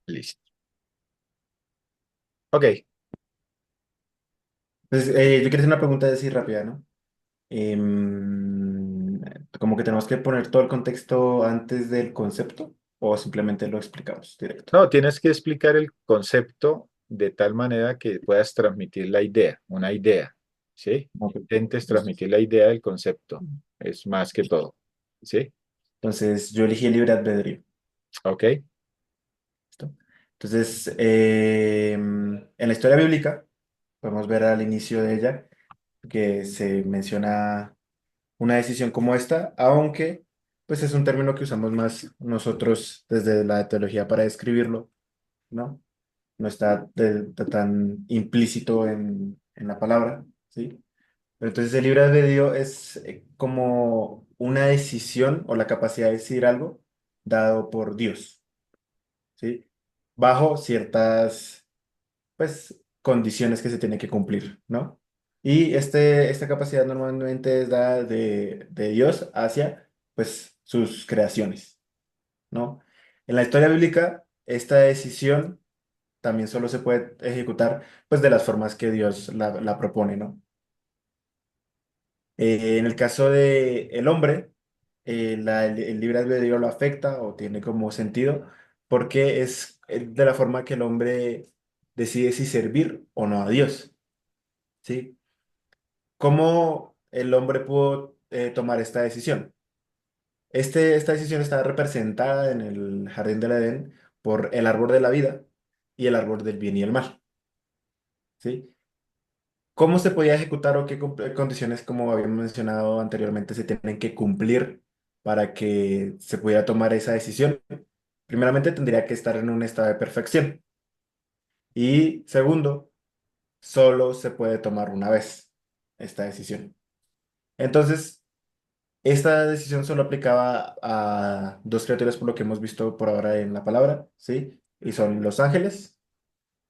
Listo. Ok. Entonces, yo quiero hacer una pregunta así rápida, ¿no? Em, Como que tenemos que poner todo el contexto antes del concepto o simplemente lo explicamos directo. No, tienes que explicar el concepto de tal manera que puedas transmitir la idea, una idea, ¿sí? Ok, Intentes listo. transmitir la idea del concepto, es más que todo, ¿sí? Entonces, yo elegí el libre albedrío. Ok, ¿Listo? Entonces, en la historia bíblica, podemos ver al inicio de ella que se menciona una decisión como esta, aunque pues es un término que usamos más nosotros desde la teología para describirlo, ¿no? No está tan implícito en la palabra, ¿sí? Pero entonces el libre albedrío es como una decisión o la capacidad de decir algo dado por Dios, ¿sí? Bajo ciertas, pues, condiciones que se tienen que cumplir, ¿no? Y esta capacidad normalmente es dada de Dios hacia, pues, sus creaciones, ¿no? En la historia bíblica, esta decisión también solo se puede ejecutar, pues, de las formas que Dios la propone, ¿no? En el caso de el hombre, el libre albedrío lo afecta o tiene como sentido porque es de la forma que el hombre decide si servir o no a Dios, ¿sí? ¿Cómo el hombre pudo tomar esta decisión? Esta decisión está representada en el jardín del Edén por el árbol de la vida y el árbol del bien y el mal, ¿sí? ¿Cómo se podía ejecutar o qué condiciones, como habíamos mencionado anteriormente, se tienen que cumplir para que se pudiera tomar esa decisión? Primeramente, tendría que estar en un estado de perfección. Y segundo, solo se puede tomar una vez esta decisión. Entonces, esta decisión solo aplicaba a dos criaturas por lo que hemos visto por ahora en la palabra, ¿sí? Y son los ángeles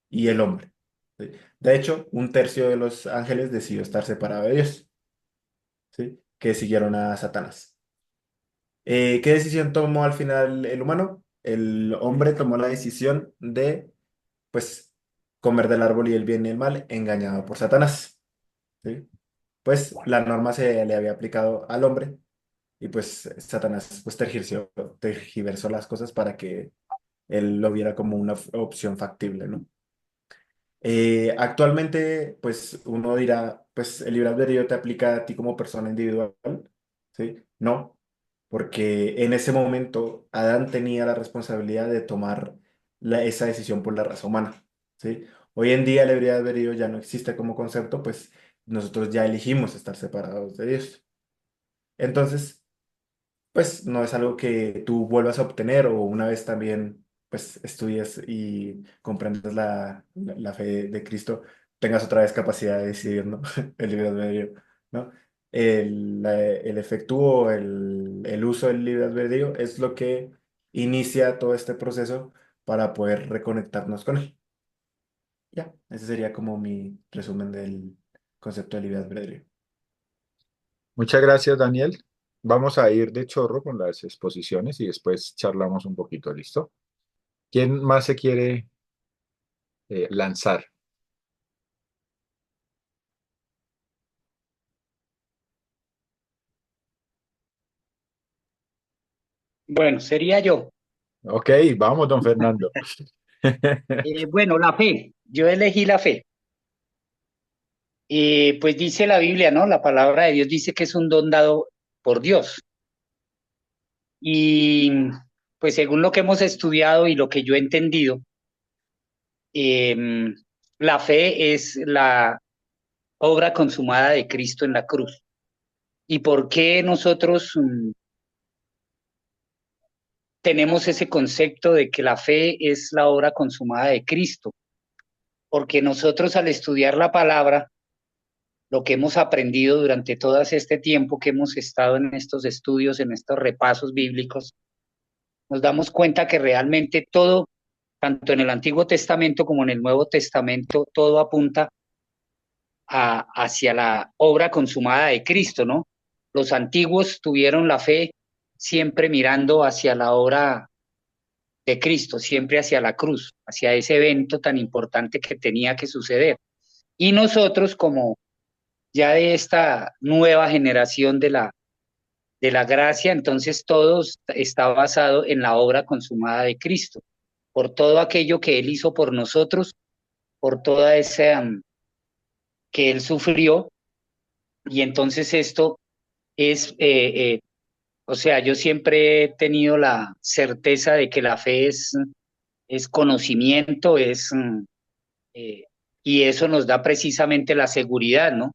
y el hombre, ¿sí? De hecho, un tercio de los ángeles decidió estar separado de Dios. ¿Sí? Que siguieron a Satanás. ¿Qué decisión tomó al final el humano? El hombre tomó la decisión de, pues, comer del árbol y el bien y el mal, engañado por Satanás. ¿Sí? Pues la norma se le había aplicado al hombre y pues Satanás pues tergiversó las cosas para que él lo viera como una opción factible, ¿no? Actualmente, pues uno dirá, pues el libre albedrío te aplica a ti como persona individual, ¿sí? No, porque en ese momento Adán tenía la responsabilidad de tomar esa decisión por la raza humana, ¿sí? Hoy en día el libre albedrío ya no existe como concepto, pues nosotros ya elegimos estar separados de Dios. Entonces, pues no es algo que tú vuelvas a obtener o una vez también pues estudies y comprendas la fe de Cristo, tengas otra vez capacidad de decidir, ¿no? El libre albedrío, ¿no? El efectúo, el uso del libre albedrío es lo que inicia todo este proceso para poder reconectarnos con él. Ya, ese sería como mi resumen del concepto de libre albedrío. muchas gracias, Daniel. Vamos a ir de chorro con las exposiciones y después charlamos un poquito, ¿listo? ¿Quién más se quiere lanzar? Bueno, sería yo. Ok, vamos, don Fernando. Bueno, la fe. Yo elegí la fe. Pues dice la Biblia, ¿no? La palabra de Dios dice que es un don dado por Dios. Y pues según lo que hemos estudiado y lo que yo he entendido, eh, la fe es la obra consumada de Cristo en la cruz. ¿Y por qué nosotros tenemos ese concepto de que la fe es la obra consumada de Cristo? Porque nosotros al estudiar la palabra, lo que hemos aprendido durante todo este tiempo que hemos estado en estos estudios, en estos repasos bíblicos, nos damos cuenta que realmente todo, tanto en el Antiguo Testamento como en el Nuevo Testamento, todo apunta hacia la obra consumada de Cristo, ¿no? Los antiguos tuvieron la fe siempre mirando hacia la obra de Cristo, siempre hacia la cruz, hacia ese evento tan importante que tenía que suceder. Y nosotros, como ya de esta nueva generación de la gracia, entonces todo está basado en la obra consumada de Cristo, por todo aquello que Él hizo por nosotros, por toda esa que Él sufrió, y entonces esto es, o sea, yo siempre he tenido la certeza de que la fe es conocimiento, eh, y eso nos da precisamente la seguridad, ¿no?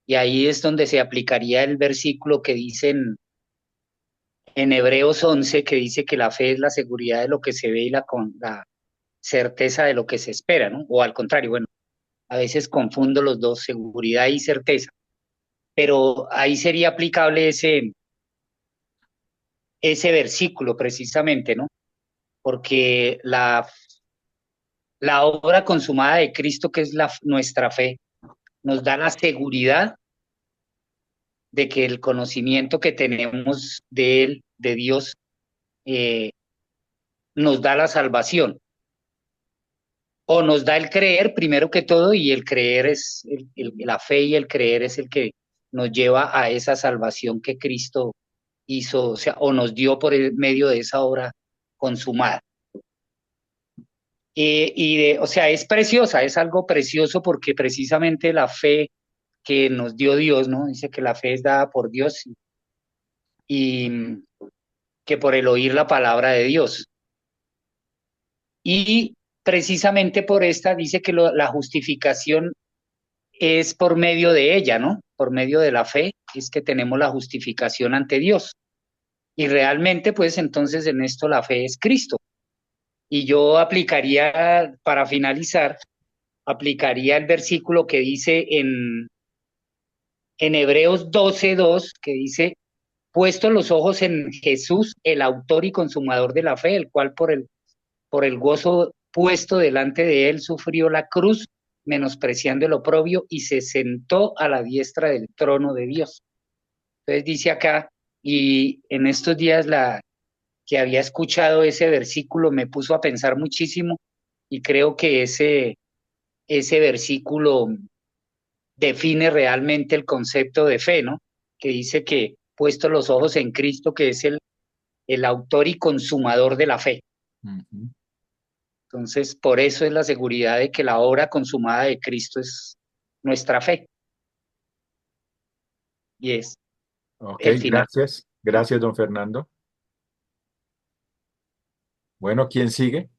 Y ahí es donde se aplicaría el versículo que dice en Hebreos 11, que dice que la fe es la seguridad de lo que se ve y la certeza de lo que se espera, ¿no? O al contrario, bueno, a veces confundo los dos, seguridad y certeza, pero ahí sería aplicable ese versículo precisamente, ¿no? Porque la obra consumada de Cristo, que es nuestra fe, nos da la seguridad de que el conocimiento que tenemos de Él, de Dios, eh, nos da la salvación. O nos da el creer primero que todo, y el creer es, la fe y el creer es el que nos lleva a esa salvación que Cristo hizo, o sea, o nos dio por el medio de esa obra consumada. O sea, es preciosa, es algo precioso porque precisamente la fe que nos dio Dios, ¿no? Dice que la fe es dada por Dios y que por el oír la palabra de Dios. Y precisamente por esta dice que la justificación es por medio de ella, ¿no? Por medio de la fe es que tenemos la justificación ante Dios. Y realmente, pues entonces en esto la fe es Cristo. Y yo aplicaría, para finalizar, aplicaría el versículo que dice en Hebreos 12:2, que dice, puesto los ojos en Jesús, el autor y consumador de la fe, el cual por el gozo puesto delante de él sufrió la cruz, menospreciando el oprobio, y se sentó a la diestra del trono de Dios. Entonces dice acá, y en estos días que había escuchado ese versículo me puso a pensar muchísimo, y creo que ese versículo define realmente el concepto de fe, ¿no? Que dice que puesto los ojos en Cristo, que es el autor y consumador de la fe. Ujú. Entonces, por eso es la seguridad de que la obra consumada de Cristo es nuestra fe. Y es Ok, el final. gracias. Gracias, don Fernando. Bueno, ¿quién sigue?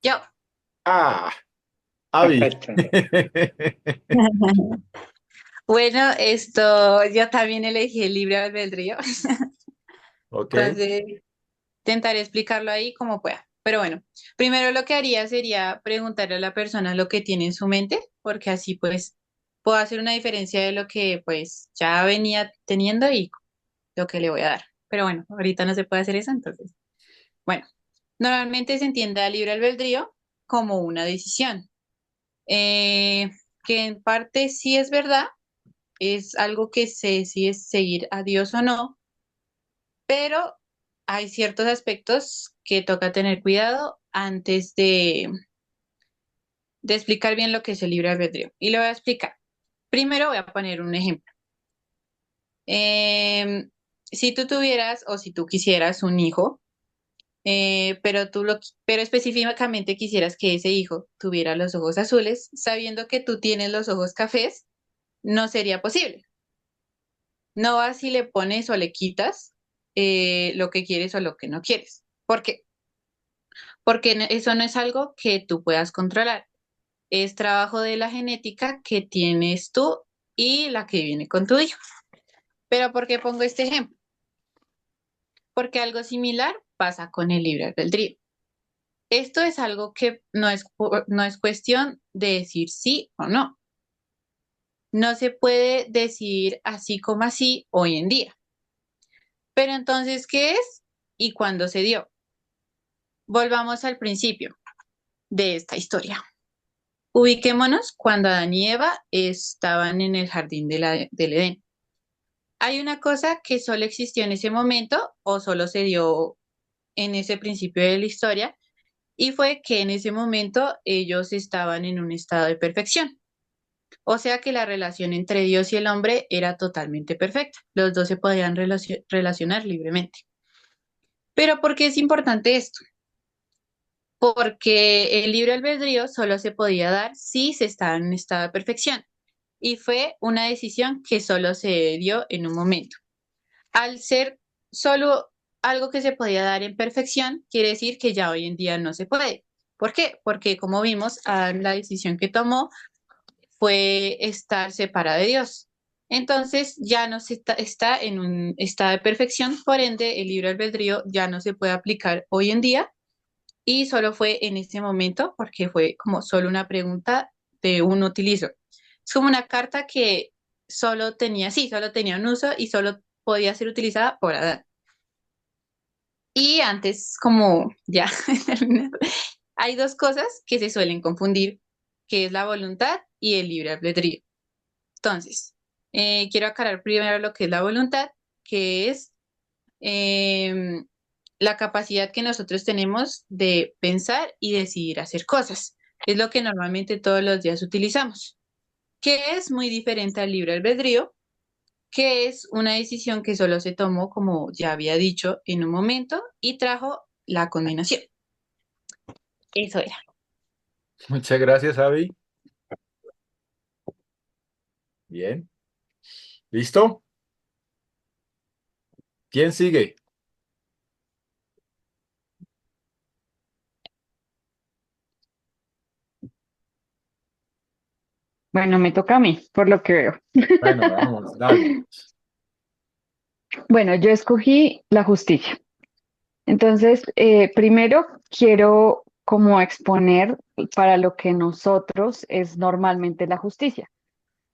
Yo. Ah, Avi. Perfecto. Bueno, esto, yo también elegí el libre albedrío, Ok. entonces intentaré explicarlo ahí como pueda. Pero bueno, primero lo que haría sería preguntarle a la persona lo que tiene en su mente, porque así pues puedo hacer una diferencia de lo que pues ya venía teniendo y lo que le voy a dar. Pero bueno, ahorita no se puede hacer eso, entonces. Bueno, normalmente se entiende al libre albedrío como una decisión, eh, que en parte sí es verdad, es algo que se decide seguir a Dios o no, pero hay ciertos aspectos que toca tener cuidado antes de explicar bien lo que es el libre albedrío. Y lo voy a explicar. Primero voy a poner un ejemplo. Si tú tuvieras o si tú quisieras un hijo, pero específicamente quisieras que ese hijo tuviera los ojos azules, sabiendo que tú tienes los ojos cafés, no sería posible. No vas si le pones o le quitas lo que quieres o lo que no quieres. ¿Por qué? Porque eso no es algo que tú puedas controlar. Es trabajo de la genética que tienes tú y la que viene con tu hijo. Pero ¿por qué pongo este ejemplo? Porque algo similar pasa con el libre albedrío. Esto es algo que no es cuestión de decir sí o no. No se puede decir así como así hoy en día. Pero entonces, ¿qué es y cuándo se dio? Volvamos al principio de esta historia. Ubiquémonos cuando Adán y Eva estaban en el jardín del Edén. Hay una cosa que solo existió en ese momento o solo se dio en ese principio de la historia, y fue que en ese momento ellos estaban en un estado de perfección. O sea que la relación entre Dios y el hombre era totalmente perfecta. Los dos se podían relacionar libremente. Pero ¿por qué es importante esto? Porque el libre albedrío solo se podía dar si se estaba en un estado de perfección. Y fue una decisión que solo se dio en un momento. Al ser solo algo que se podía dar en perfección, quiere decir que ya hoy en día no se puede. ¿Por qué? Porque como vimos, la decisión que tomó fue estar separada de Dios. Entonces ya no se está en un estado de perfección, por ende el libre albedrío ya no se puede aplicar hoy en día y solo fue en ese momento porque fue como solo una pregunta de un utilizo. Es como una carta que solo tenía, sí, solo tenía un uso y solo podía ser utilizada por Adán. Y antes, como ya, hay dos cosas que se suelen confundir, que es la voluntad y el libre albedrío. Entonces, quiero aclarar primero lo que es la voluntad, que es em, la capacidad que nosotros tenemos de pensar y decidir hacer cosas. Es lo que normalmente todos los días utilizamos, que es muy diferente al libre albedrío, que es una decisión que solo se tomó, como ya había dicho, en un momento y trajo la condenación. Eso era. Muchas gracias, Avi. Bien. ¿Listo? ¿Quién sigue? Bueno, me toca a mí, por lo que veo. Bueno, vamos, dale. Bueno, yo escogí la justicia. Entonces, primero quiero como exponer para lo que nosotros es normalmente la justicia.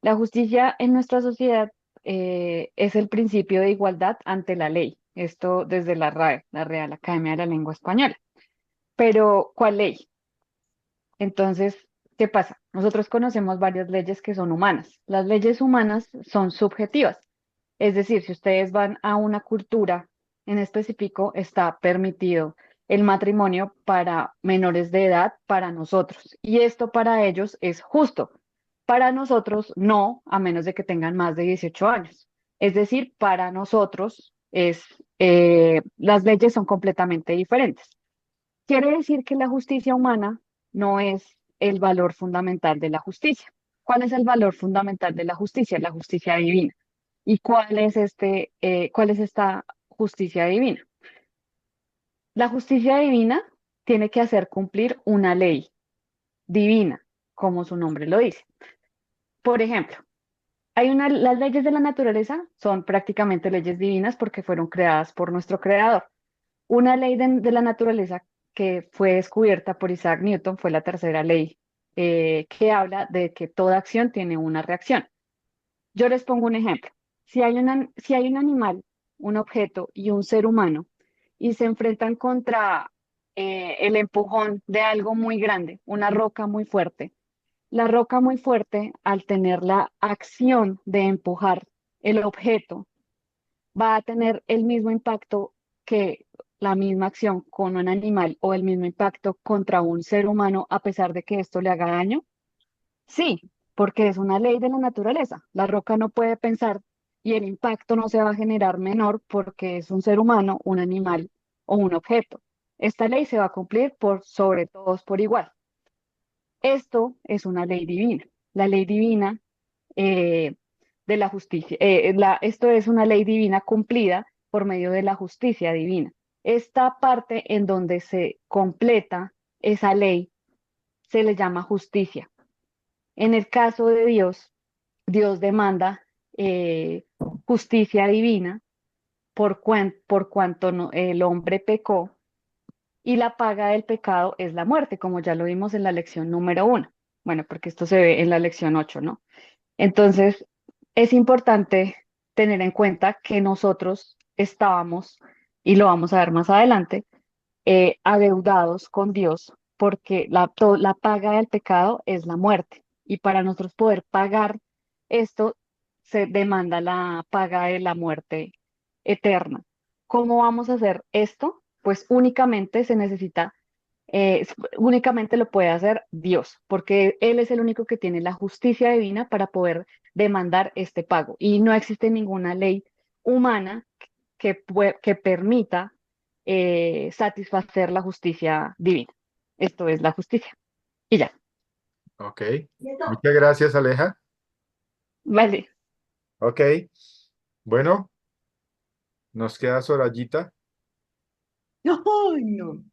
La justicia en nuestra sociedad es el principio de igualdad ante la ley. Esto desde la RAE, la Real Academia de la Lengua Española. Pero, ¿cuál ley? Entonces, ¿qué pasa? Nosotros conocemos varias leyes que son humanas. Las leyes humanas son subjetivas. Es decir, si ustedes van a una cultura en específico, está permitido el matrimonio para menores de edad para nosotros. Y esto para ellos es justo. Para nosotros no, a menos de que tengan más de 18 años. Es decir, para nosotros las leyes son completamente diferentes. Quiere decir que la justicia humana no es el valor fundamental de la justicia. ¿Cuál es el valor fundamental de la justicia? La justicia divina. ¿Y cuál es esta justicia divina? La justicia divina tiene que hacer cumplir una ley divina, como su nombre lo dice. Por ejemplo, las leyes de la naturaleza son prácticamente leyes divinas porque fueron creadas por nuestro creador. Una ley de la naturaleza que fue descubierta por Isaac Newton fue la tercera ley, que habla de que toda acción tiene una reacción. Yo les pongo un ejemplo. Si hay un animal, un objeto y un ser humano y se enfrentan contra el empujón de algo muy grande, una roca muy fuerte, la roca muy fuerte, al tener la acción de empujar el objeto, va a tener el mismo impacto que la misma acción con un animal o el mismo impacto contra un ser humano a pesar de que esto le haga daño? Sí, porque es una ley de la naturaleza. La roca no puede pensar y el impacto no se va a generar menor porque es un ser humano, un animal o un objeto. Esta ley se va a cumplir por sobre todos por igual. Esto es una ley divina. La ley divina eh, de la justicia. Esto es una ley divina cumplida por medio de la justicia divina. Esta parte en donde se completa esa ley se le llama justicia. En el caso de Dios, Dios demanda justicia divina por cuanto el hombre pecó y la paga del pecado es la muerte, como ya lo vimos en la lección número 1. Bueno, porque esto se ve en la lección 8, ¿no? Entonces, es importante tener en cuenta que nosotros estábamos, y lo vamos a ver más adelante, adeudados con Dios, porque la paga del pecado es la muerte. Y para nosotros poder pagar esto, se demanda la paga de la muerte eterna. ¿Cómo vamos a hacer esto? Pues únicamente se necesita, únicamente lo puede hacer Dios, porque Él es el único que tiene la justicia divina para poder demandar este pago. Y no existe ninguna ley humana que permita satisfacer la justicia divina. Esto es la justicia. Y ya. Ok. Muchas gracias, Aleja. Vale. Ok. Bueno, nos queda Sorayita. Ay, no.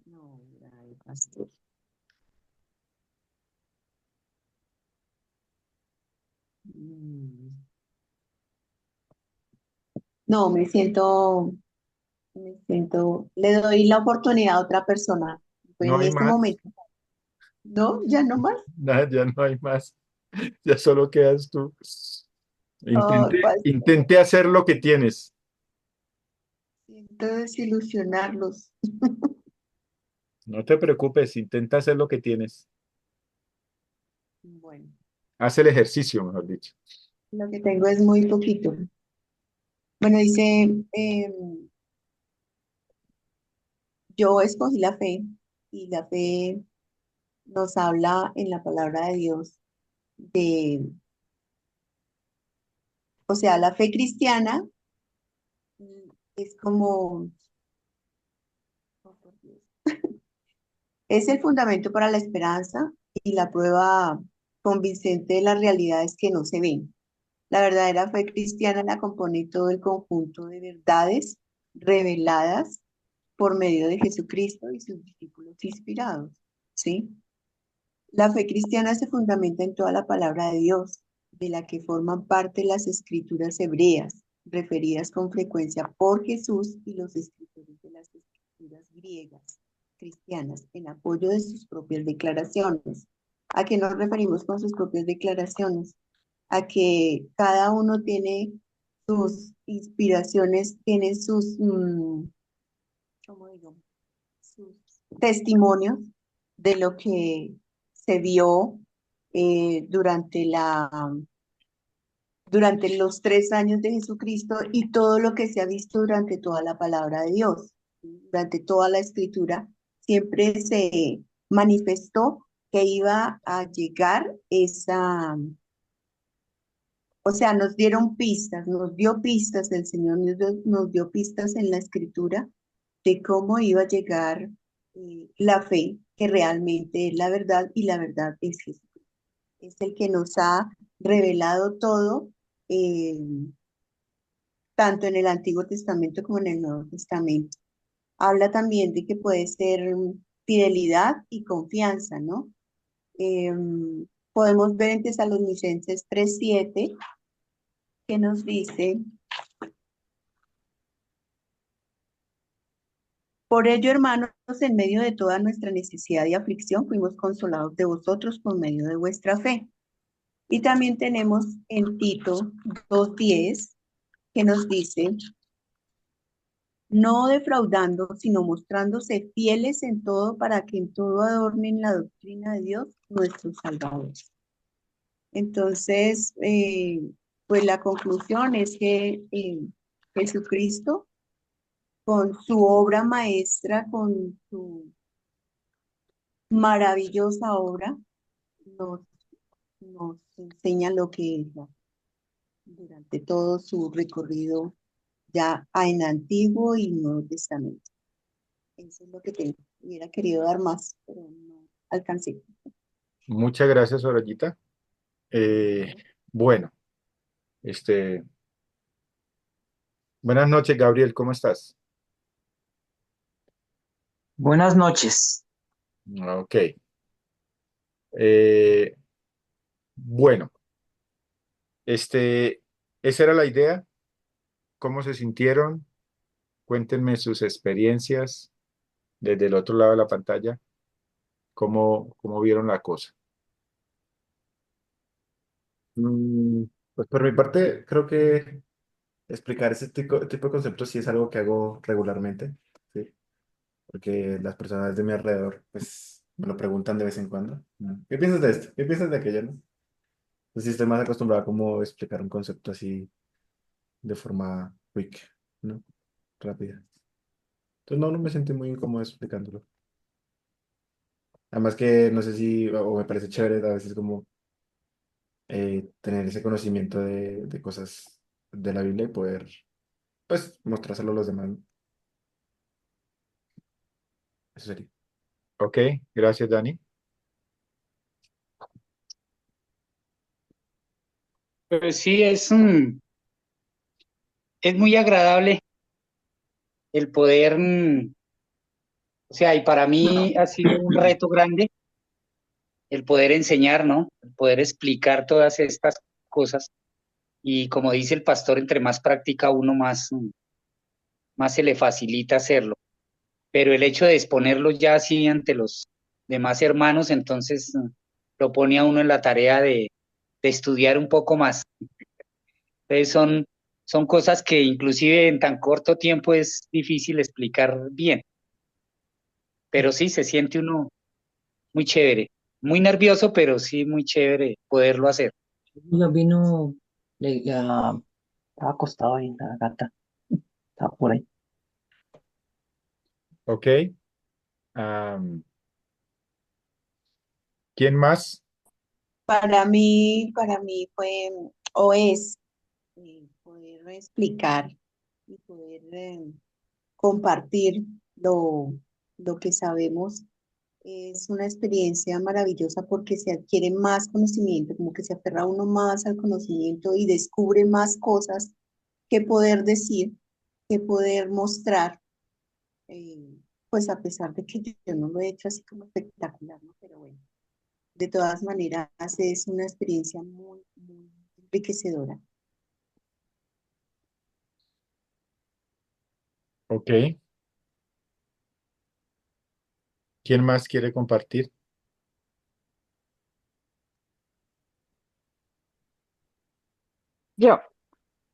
No, ay, pastor. Mm. No, le doy la oportunidad a otra persona. Pues No en hay este más. momento, no, ya no más. Nada, ya no hay más. Ya solo quedas tú. Ay, pastor, Intenté hacer lo que tienes. siento desilusionarlos. No te preocupes, intenta hacer lo que tienes. Bueno, Haz el ejercicio, mejor dicho. lo que tengo es muy poquito. Bueno, dice, yo escogí la fe y la fe nos habla en la palabra de Dios de, o sea, la fe cristiana es como, oh, por Dios, es el fundamento para la esperanza y la prueba convincente de las realidades que no se ven. La verdadera fe cristiana la compone todo el conjunto de verdades reveladas por medio de Jesucristo y sus discípulos inspirados, ¿sí? La fe cristiana se fundamenta en toda la palabra de Dios, de la que forman parte las escrituras hebreas, referidas con frecuencia por Jesús y los escritores de las escrituras griegas cristianas, en apoyo de sus propias declaraciones. ¿A qué nos referimos con sus propias declaraciones? A que cada uno tiene sus inspiraciones, tiene sus, ¿cómo digo? Sus testimonios de lo que se vio durante durante los 3 años de Jesucristo y todo lo que se ha visto durante toda la palabra de Dios, durante toda la escritura, siempre se manifestó que iba a llegar esa, o sea, nos dieron pistas, nos dio pistas, el Señor nos dio pistas en la escritura de cómo iba a llegar la fe, que realmente es la verdad y la verdad es Jesús. Es el que nos ha revelado todo, eh, tanto en el Antiguo Testamento como en el Nuevo Testamento. Habla también de que puede ser fidelidad y confianza, ¿no? Podemos ver en Tesalonicenses 3:7 que nos dice: por ello, hermanos, en medio de toda nuestra necesidad y aflicción, fuimos consolados de vosotros por medio de vuestra fe. Y también tenemos en Tito 2:10 que nos dice: no defraudando, sino mostrándose fieles en todo para que en todo adornen la doctrina de Dios, nuestro Salvador. Entonces, pues la conclusión es que Jesucristo, con su obra maestra, con su maravillosa obra, nos, nos enseña lo que es durante todo su recorrido ya en Antiguo y Nuevo Testamento. Eso es lo que tengo. Hubiera querido dar más, pero no alcancé. Muchas gracias, Sorayita. Eh, bueno, este, buenas noches, Gabriel, ¿cómo estás? Buenas noches. Ok. Eh, bueno, este, esa era la idea. ¿Cómo se sintieron? Cuéntenme sus experiencias desde el otro lado de la pantalla. ¿Cómo vieron la cosa? Mm, Pues por mi parte, creo que explicar ese tipo de conceptos sí es algo que hago regularmente, ¿sí? Porque las personas de mi alrededor, pues, Me lo preguntan de vez en cuando. ¿Qué piensas de esto? ¿Qué piensas de aquello, no? Entonces, sí estoy más acostumbrado a cómo explicar un concepto así de forma quick, ¿no? Rápida. Entonces, no me sentí muy incómodo explicándolo. Además que no sé si, o me parece chévere a veces como tener ese conocimiento de cosas de la Biblia y poder, pues, mostrárselo a los demás, ¿no? Eso sería. Ok, gracias, Dani. Pues sí, es muy agradable el poder, o sea, y para mí ha sido un reto grande el poder enseñar, ¿no? El poder explicar todas estas cosas. Y como dice el pastor, entre más practica uno, más se le facilita hacerlo. Pero el hecho de exponerlo ya así ante los demás hermanos, entonces lo pone a uno en la tarea de estudiar un poco más. Entonces son cosas que inclusive en tan corto tiempo es difícil explicar bien, pero sí se siente uno muy chévere, muy nervioso, pero sí muy chévere poderlo hacer. Ya vino, estaba acostado ahí, la gata, estaba por ahí. Ok. am, ¿Quién más? Para mí fue o es poder explicar y poder compartir lo que sabemos. Es una experiencia maravillosa porque se adquiere más conocimiento, como que se aferra uno más al conocimiento y descubre más cosas que poder decir, que poder mostrar, eh, pues a pesar de que yo no lo he hecho así como espectacular, ¿no? Pero bueno, de todas maneras es una experiencia muy, muy enriquecedora. Ok. ¿Quién más quiere compartir? Yo,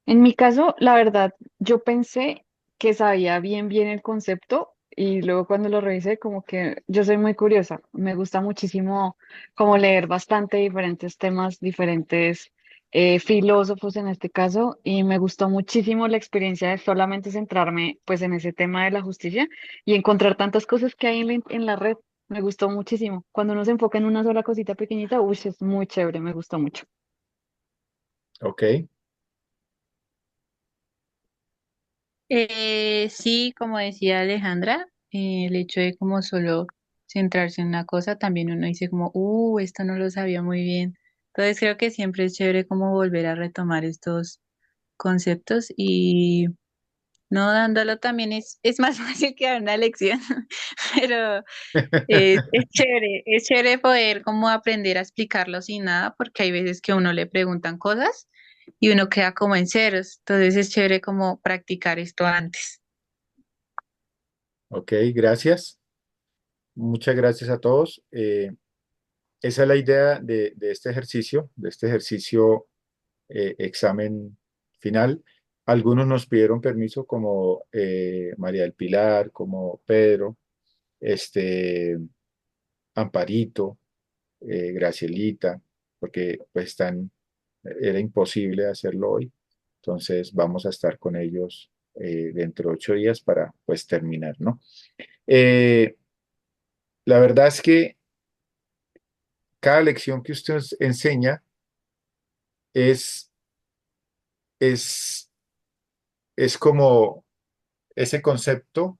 en mi caso, la verdad, yo pensé que sabía bien el concepto y luego cuando lo revisé, como que yo soy muy curiosa, me gusta muchísimo como leer bastante diferentes temas, diferentes filósofos en este caso, y me gustó muchísimo la experiencia de solamente centrarme pues en ese tema de la justicia y encontrar tantas cosas que hay en la red. Me gustó muchísimo. Cuando uno se enfoca en una sola cosita pequeñita, uy, es muy chévere, me gustó mucho. Ok. Sí, como decía Alejandra, el hecho de como solo centrarse en una cosa, también uno dice como, esto no lo sabía muy bien. Entonces creo que siempre es chévere como volver a retomar estos conceptos y no dándolo también es más fácil que dar una lección, pero es chévere poder como aprender a explicarlo sin nada, porque hay veces que a uno le preguntan cosas y uno queda como en ceros, entonces es chévere como practicar esto antes. Ok, gracias. Muchas gracias a todos. Esa es la idea de este ejercicio examen final. Algunos nos pidieron permiso, como María del Pilar, como Pedro, este, Amparito, Gracielita, porque pues era imposible hacerlo hoy. Entonces vamos a estar con ellos dentro de 8 días para pues terminar, ¿no? Eh, la verdad es que cada lección que usted enseña es, es, es como ese concepto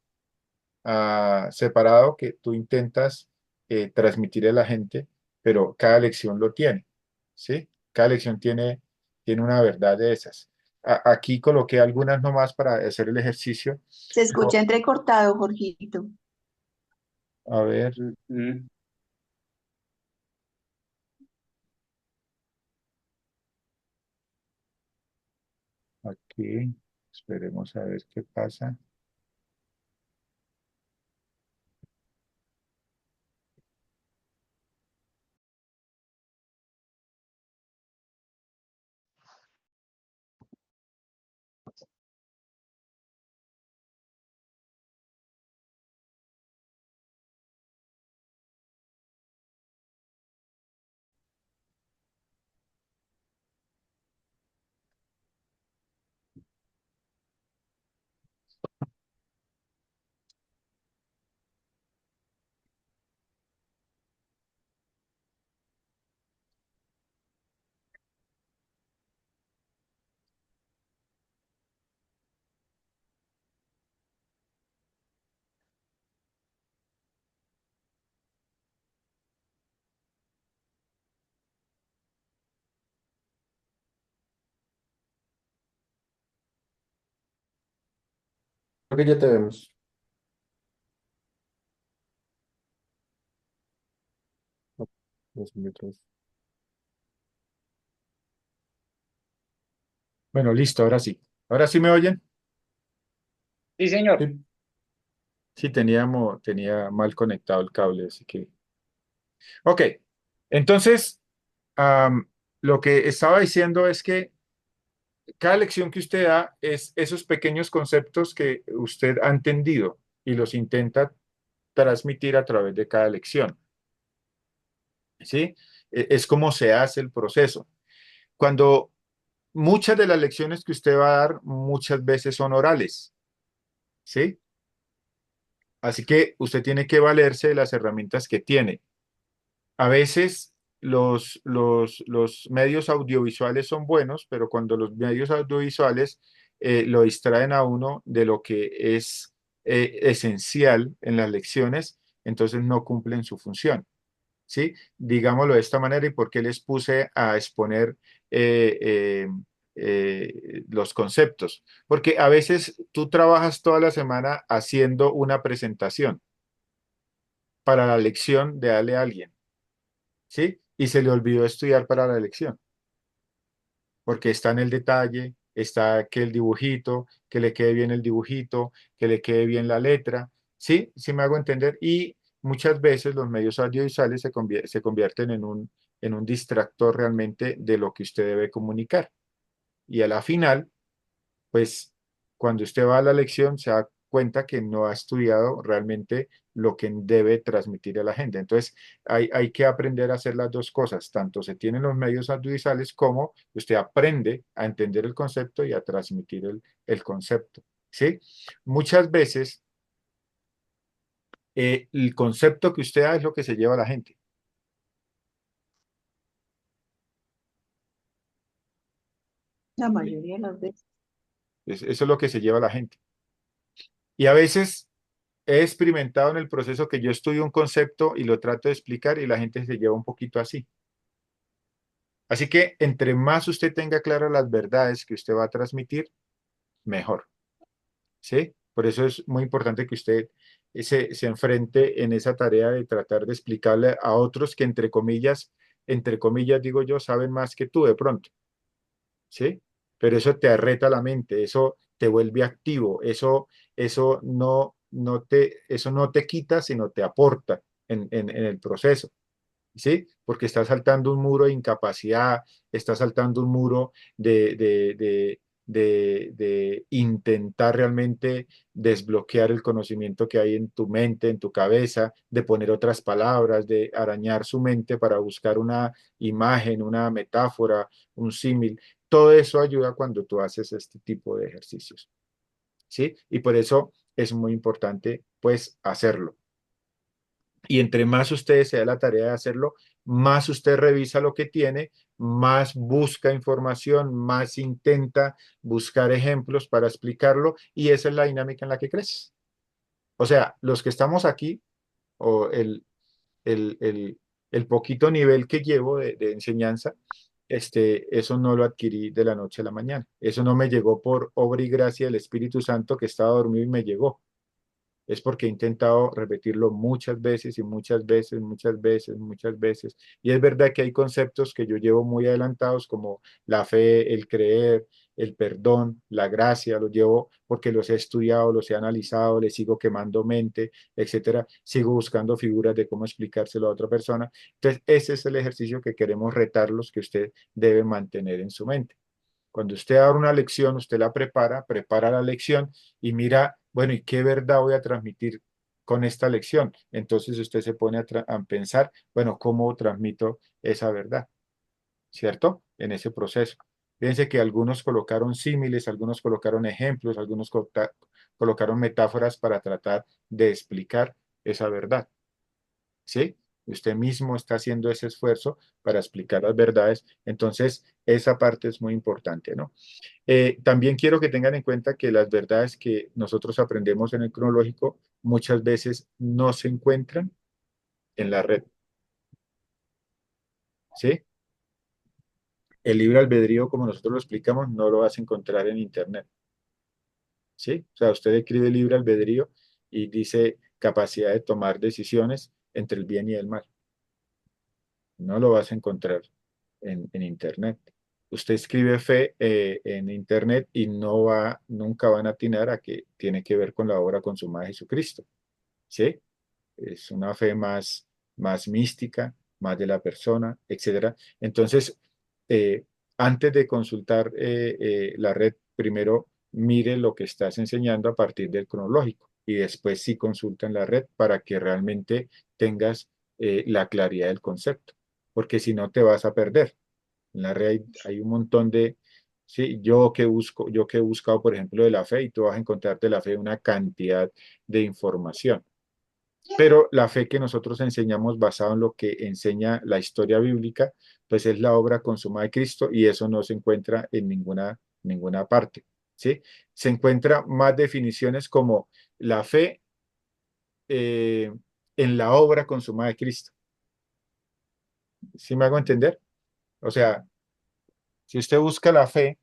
separado que tú intentas transmitir a la gente, pero cada lección lo tiene, ¿sí? Cada lección tiene una verdad de esas. Aquí coloqué algunas nomás para hacer el ejercicio, Se pero escucha entrecortado, Jorgito. a ver, Mm. aquí, esperemos a ver qué pasa. Creo que ya te vemos. 2 minutos. Bueno, listo, ahora sí. ¿Ahora sí me oyen? Sí, señor. Sí. Sí, tenía mal conectado el cable, así que... Ok, entonces, am, lo que estaba diciendo es que cada lección que usted da es esos pequeños conceptos que usted ha entendido y los intenta transmitir a través de cada lección, ¿sí? Es como se hace el proceso. Cuando muchas de las lecciones que usted va a dar muchas veces son orales, ¿sí? Así que usted tiene que valerse de las herramientas que tiene. A veces los medios audiovisuales son buenos, pero cuando los medios audiovisuales lo distraen a uno de lo que es esencial en las lecciones, entonces no cumplen su función. ¿Sí? Digámoslo de esta manera y por qué les puse a exponer eh, eh, los conceptos. Porque a veces tú trabajas toda la semana haciendo una presentación para la lección de darle a alguien, ¿sí? Y se le olvidó estudiar para la lección, porque está en el detalle, está que el dibujito, que le quede bien el dibujito, que le quede bien la letra, ¿sí? Sí me hago entender. Y muchas veces los medios audiovisuales se convierten en un distractor realmente de lo que usted debe comunicar. Y a la final, pues cuando usted va a la lección se da cuenta que no ha estudiado realmente lo que debe transmitir a la gente. Entonces, hay que aprender a hacer las dos cosas. Tanto se tienen los medios audiovisuales como usted aprende a entender el concepto y a transmitir el concepto. ¿Sí? Muchas veces el concepto que usted da es lo que se lleva a la gente. La mayoría de las veces. Eso es lo que se lleva a la gente. Y a veces he experimentado en el proceso que yo estudio un concepto y lo trato de explicar y la gente se lleva un poquito así. Así que entre más usted tenga claras las verdades que usted va a transmitir, mejor, ¿sí? Por eso es muy importante que usted se enfrente en esa tarea de tratar de explicarle a otros que entre comillas digo yo, saben más que tú de pronto, ¿sí? Pero eso te arreta la mente, eso te vuelve activo, eso no te quita, sino te aporta en el proceso. ¿Sí? Porque está saltando un muro de incapacidad, está saltando un muro de intentar realmente desbloquear el conocimiento que hay en tu mente, en tu cabeza, de poner otras palabras, de arañar su mente para buscar una imagen, una metáfora, un símil. Todo eso ayuda cuando tú haces este tipo de ejercicios, ¿sí? Y por eso es muy importante, pues, hacerlo. Y entre más usted se da la tarea de hacerlo, más usted revisa lo que tiene, más busca información, más intenta buscar ejemplos para explicarlo y esa es la dinámica en la que creces. O sea, los que estamos aquí, o el, el, el poquito nivel que llevo de enseñanza, eso no lo adquirí de la noche a la mañana. Eso no me llegó por obra y gracia del Espíritu Santo que estaba dormido y me llegó, es porque he intentado repetirlo muchas veces y muchas veces, muchas veces, muchas veces. Y es verdad que hay conceptos que yo llevo muy adelantados como la fe, el creer, el perdón, la gracia, los llevo porque los he estudiado, los he analizado, les sigo quemando mente, etcétera. Sigo buscando figuras de cómo explicárselo a otra persona. Entonces, ese es el ejercicio que queremos retarlos que usted debe mantener en su mente. Cuando usted da una lección, usted la prepara, prepara la lección y mira, bueno, ¿y qué verdad voy a transmitir con esta lección? Entonces usted se pone a pensar, bueno, ¿cómo transmito esa verdad? ¿Cierto? En ese proceso. Fíjense que algunos colocaron símiles, algunos colocaron ejemplos, algunos colocaron metáforas para tratar de explicar esa verdad. ¿Sí? Usted mismo está haciendo ese esfuerzo para explicar las verdades. Entonces, esa parte es muy importante, ¿no? También quiero que tengan en cuenta que las verdades que nosotros aprendemos en el cronológico muchas veces no se encuentran en la red, ¿sí? El libre albedrío, como nosotros lo explicamos, no lo vas a encontrar en Internet, ¿sí? O sea, usted escribe libre albedrío y dice capacidad de tomar decisiones entre el bien y el mal. No lo vas a encontrar en Internet. Usted escribe fe en Internet y nunca van a atinar a que tiene que ver con la obra consumada de Jesucristo, ¿sí? Es una fe más mística, más de la persona, etcétera. Entonces, eh, antes de consultar la red, primero mire lo que estás enseñando a partir del cronológico y después sí consulta en la red para que realmente tengas la claridad del concepto, porque si no te vas a perder. En la red hay un montón de, sí, yo que he buscado, por ejemplo, de la fe y tú vas a encontrar de la fe una cantidad de información. Pero la fe que nosotros enseñamos basado en lo que enseña la historia bíblica, pues es la obra consumada de Cristo y eso no se encuentra en ninguna parte, ¿sí? Se encuentra más definiciones como la fe eh, en la obra consumada de Cristo. ¿Sí me hago entender? O sea, si usted busca la fe,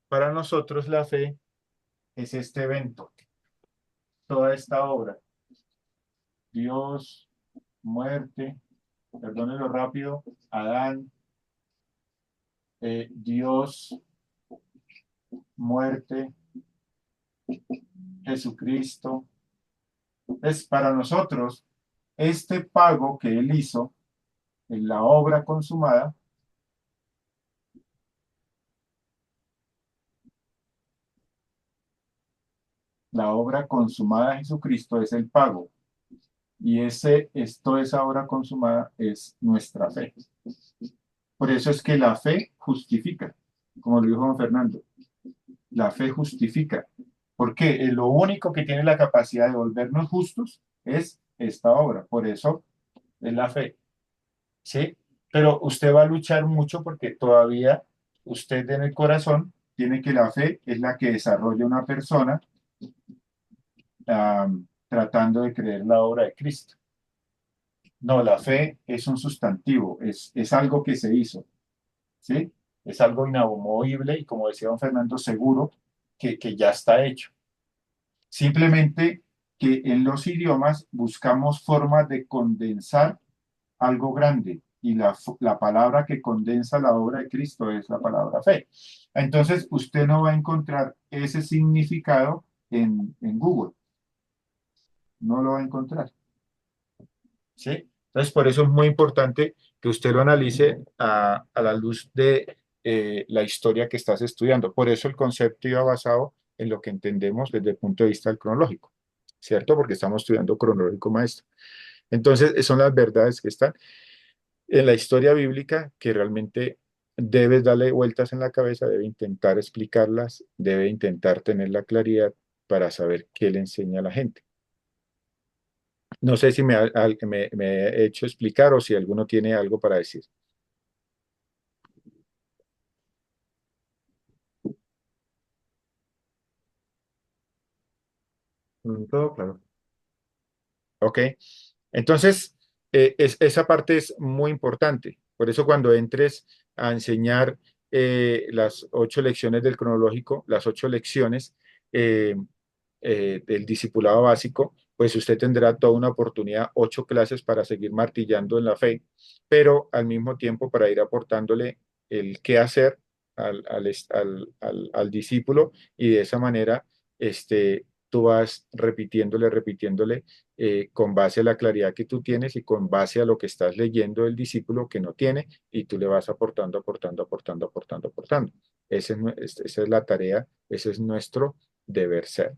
para nosotros la fe es este evento, toda esta obra. Dios, muerte, perdónenlo rápido, Adán, Dios, muerte, Jesucristo. Es para nosotros este pago que Él hizo en la obra consumada, la obra consumada de Jesucristo es el pago. Y toda esa obra consumada es nuestra fe. Por eso es que la fe justifica, como lo dijo don Fernando. La fe justifica. Porque lo único que tiene la capacidad de volvernos justos es esta obra. Por eso es la fe. ¿Sí? Pero usted va a luchar mucho porque todavía usted en el corazón tiene que la fe es la que desarrolla una persona tratando de creer la obra de Cristo. No, la fe es un sustantivo, es algo que se hizo, ¿sí? Es algo inamovible y como decía don Fernando, seguro que ya está hecho. Simplemente que en los idiomas buscamos formas de condensar algo grande y la palabra que condensa la obra de Cristo es la palabra fe. Entonces, usted no va a encontrar ese significado en Google, no lo va a encontrar, ¿sí? Entonces, por eso es muy importante que usted lo analice a la luz de la historia que estás estudiando. Por eso el concepto iba basado en lo que entendemos desde el punto de vista del cronológico, ¿cierto? Porque estamos estudiando cronológico maestro. Entonces, son las verdades que están en la historia bíblica que realmente debes darle vueltas en la cabeza, debe intentar explicarlas, debe intentar tener la claridad para saber qué le enseña a la gente. No sé si me he hecho explicar o si alguno tiene algo para decir. Todo claro. Ok, entonces esa parte es muy importante. Por eso cuando entres a enseñar las 8 lecciones del cronológico, las 8 lecciones eh, del discipulado básico, pues usted tendrá toda una oportunidad, 8 clases para seguir martillando en la fe, pero al mismo tiempo para ir aportándole el qué hacer al discípulo y de esa manera tú vas repitiéndole con base a la claridad que tú tienes y con base a lo que estás leyendo del discípulo que no tiene y tú le vas aportando. Esa es la tarea, ese es nuestro deber ser.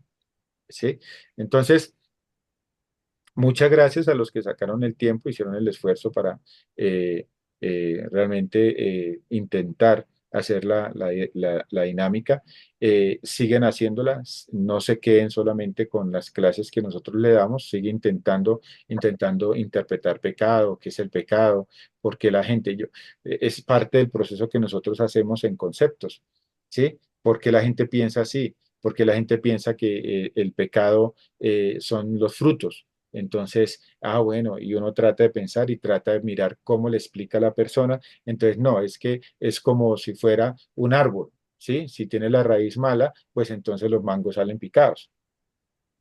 ¿Sí? Entonces, muchas gracias a los que sacaron el tiempo, hicieron el esfuerzo para realmente intentar hacer la dinámica. Siguen haciéndola, no se queden solamente con las clases que nosotros le damos, sigue intentando interpretar pecado, qué es el pecado, porque la gente, es parte del proceso que nosotros hacemos en conceptos, ¿sí? Porque la gente piensa así, porque la gente piensa que el pecado son los frutos. Entonces, bueno, y uno trata de pensar y trata de mirar cómo le explica a la persona. Entonces, no, es que es como si fuera un árbol, ¿sí? Si tiene la raíz mala, pues entonces los mangos salen picados.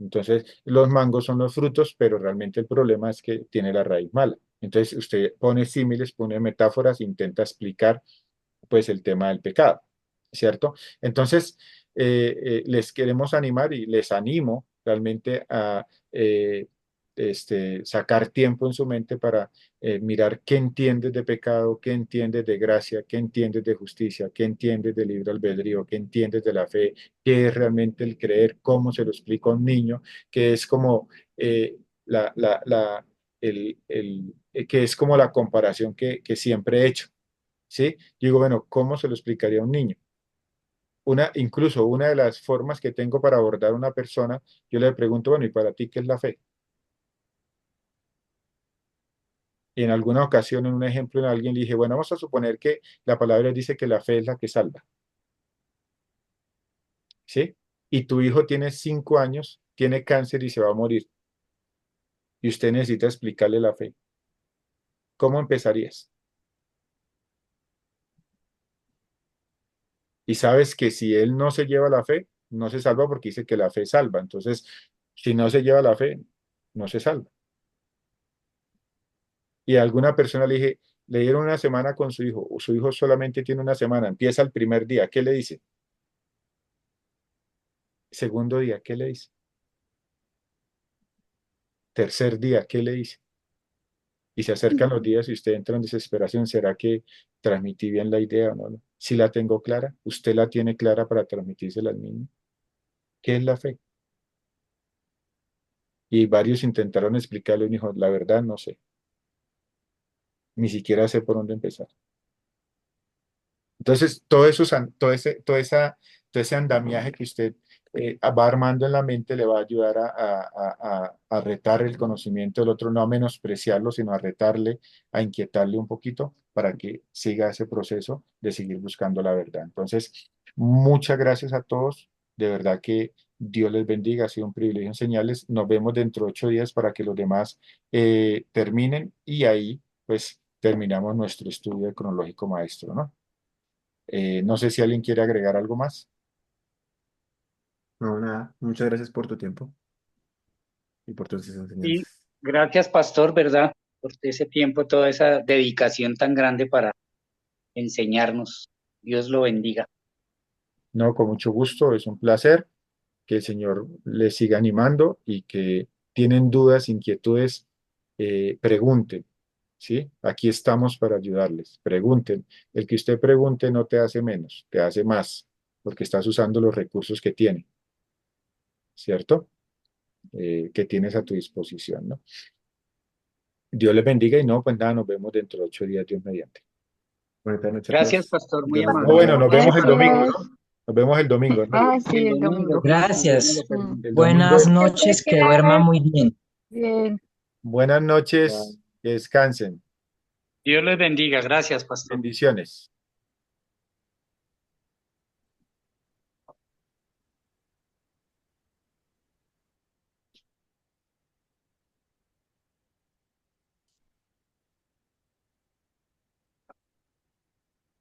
Entonces, los mangos son los frutos, pero realmente el problema es que tiene la raíz mala. Entonces, usted pone símiles, pone metáforas, intenta explicar pues el tema del pecado, ¿cierto? Entonces, les queremos animar y les animo realmente a sacar tiempo en su mente para mirar qué entiendes de pecado, qué entiendes de gracia, qué entiendes de justicia, qué entiendes de libre albedrío, qué entiendes de la fe, qué es realmente el creer, cómo se lo explica a un niño, que es como la, la, la, que es como la comparación que siempre he hecho. ¿Sí? Digo, bueno, ¿cómo se lo explicaría a un niño? Incluso una de las formas que tengo para abordar a una persona, yo le pregunto, bueno, ¿y para ti qué es la fe? Y en alguna ocasión, en un ejemplo, en alguien le dije, bueno, vamos a suponer que la palabra dice que la fe es la que salva, ¿sí? Y tu hijo tiene 5 años, tiene cáncer y se va a morir, y usted necesita explicarle la fe. ¿Cómo empezarías? Y sabes que si él no se lleva la fe, no se salva porque dice que la fe salva. Entonces, si no se lleva la fe, no se salva. Y a alguna persona le dije, le dieron una semana con su hijo, o su hijo solamente tiene una semana, empieza el primer día, ¿qué le dice? Segundo día, ¿qué le dice? Tercer día, ¿qué le dice? Y se acercan los días y usted entra en desesperación, ¿será que transmití bien la idea o no? Si la tengo clara, usted la tiene clara para transmitírsela al niño. ¿Qué es la fe? Y varios intentaron explicarle, y dijo, la verdad no sé, ni siquiera sé por dónde empezar. Entonces, todo ese andamiaje que usted va armando en la mente le va a ayudar a retar el conocimiento del otro, no a menospreciarlo, sino a retarle, a inquietarle un poquito para que siga ese proceso de seguir buscando la verdad. Entonces, muchas gracias a todos. De verdad que Dios les bendiga. Ha sido un privilegio enseñarles. Nos vemos dentro de 8 días para que los demás terminen y ahí, pues, terminamos nuestro estudio de cronológico maestro, ¿no? No sé si alguien quiere agregar algo más. No, nada. Muchas gracias por tu tiempo y por tus Y enseñanzas. gracias, pastor, ¿verdad? Por ese tiempo, toda esa dedicación tan grande para enseñarnos. Dios lo bendiga. No, con mucho gusto, es un placer que el Señor les siga animando y que tienen dudas, inquietudes, pregunten, ¿sí? Aquí estamos para ayudarles. Pregunten. El que usted pregunte no te hace menos, te hace más, porque estás usando los recursos que tiene, ¿cierto? Que tienes a tu disposición, ¿no? Dios les bendiga y no, pues nada, nos vemos dentro de 8 días, Dios mediante. Buenas noches a Gracias, todos. pastor, muy Dios les No, amable. bueno, bendiga. nos vemos el domingo, Gracias. ¿no? Nos vemos el domingo, ¿no? Sí, El el domingo, domingo. si Dios me Gracias. lo permite. El Buenas domingo, noches, que duerma muy bien. Bien. buenas noches, que descansen. Dios les bendiga. Gracias, pastor. Bendiciones.